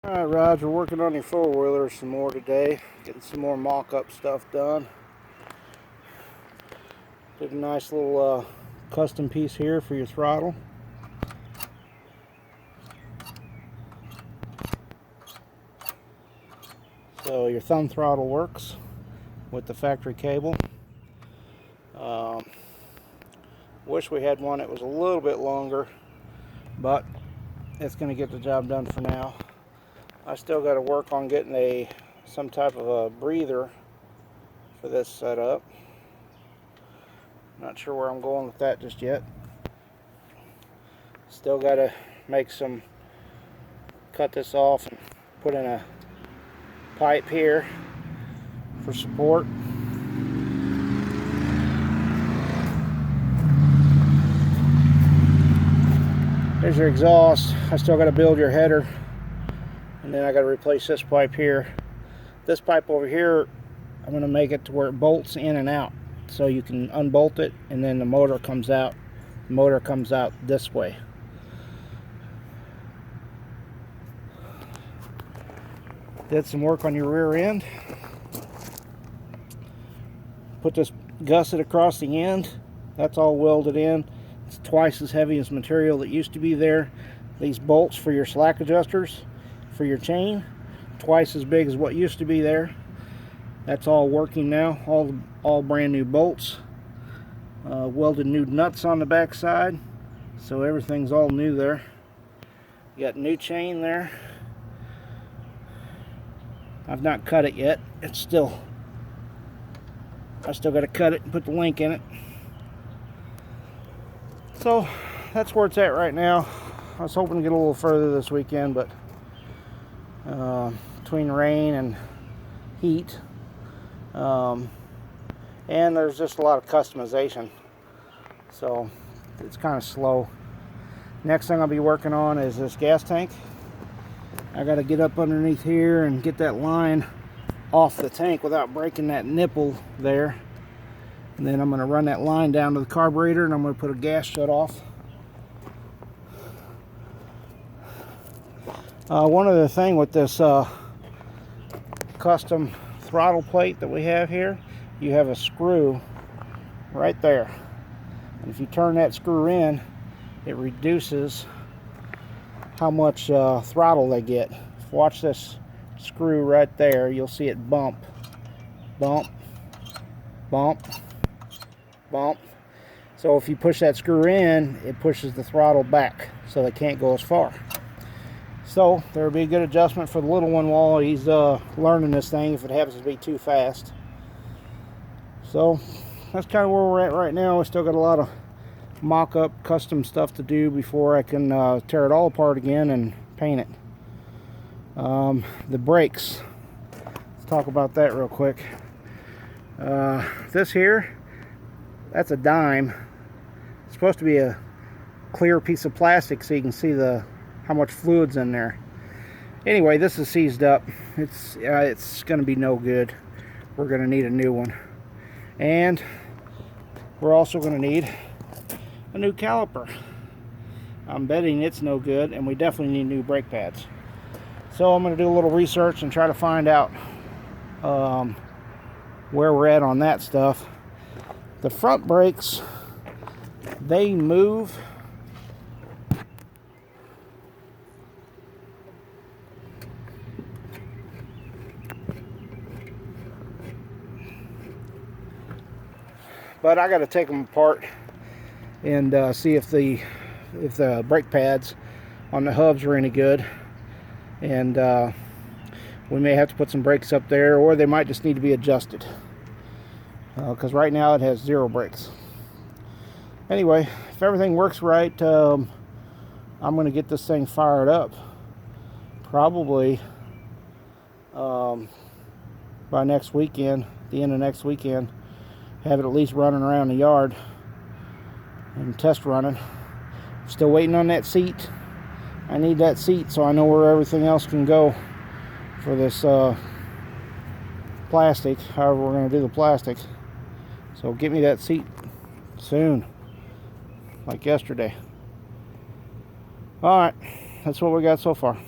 Alright, Roger, working on your four-wheeler some more today. Getting some more mock-up stuff done. Did a nice little custom piece here for your throttle. So your thumb throttle works with the factory cable. Wish we had one that was a little bit longer, but it's going to get the job done for now. I still got to work on getting some type of a breather for this setup. Not sure where I'm going with that just yet. Still got to cut this off and put in a pipe here for support. There's your exhaust. I still got to build your header, and then I got to replace this pipe here. This pipe over here, I'm going to make it to where it bolts in and out, so you can unbolt it and then the motor comes out. The motor comes out this way. Did some work on your rear end. Put this gusset across the end. That's all welded in. It's twice as heavy as material that used to be there. These bolts for your slack adjusters for your chain, twice as big as what used to be there. That's all working now. All brand new bolts. Welded new nuts on the back side, so everything's all new there. You got new chain there. I've not cut it yet. I still got to cut it and put the link in it. So that's where it's at right now. I was hoping to get a little further this weekend, but between rain and heat, and there's just a lot of customization, so it's kind of slow. Next thing I'll be working on is this gas tank. I got to get up underneath here and get that line off the tank without breaking that nipple there. And then I'm going to run that line down to the carburetor, and I'm going to put a gas shut off. One other thing with this custom throttle plate that we have here, you have a screw right there. And if you turn that screw in, it reduces how much throttle they get. Watch this screw right there. You'll see it bump, bump, bump, bump. So if you push that screw in, it pushes the throttle back, so they can't go as far. So there'll be a good adjustment for the little one while he's learning this thing, if it happens to be too fast. So that's kind of where we're at right now. We still got a lot of mock-up custom stuff to do before I can tear it all apart again and paint it. The brakes, let's talk about that real quick. This here, that's a dime. It's supposed to be a clear piece of plastic so you can see how much fluid's in there. Anyway, this is seized up. It's going to be no good. We're going to need a new one, and we're also going to need a new caliper. I'm betting it's no good, and we definitely need new brake pads. So I'm going to do a little research and try to find out where we're at on that stuff. The front brakes, they move. But I got to take them apart and see if the brake pads on the hubs are any good, and we may have to put some brakes up there, or they might just need to be adjusted, because right now it has 0 brakes. Anyway, if everything works right, I'm going to get this thing fired up probably by next weekend, the end of next weekend. Have it at least running around the yard and test running. Still waiting on that seat. I need that seat so I know where everything else can go for this plastic, however we're going to do the plastic. So get me that seat soon, like yesterday. Alright, that's what we got so far.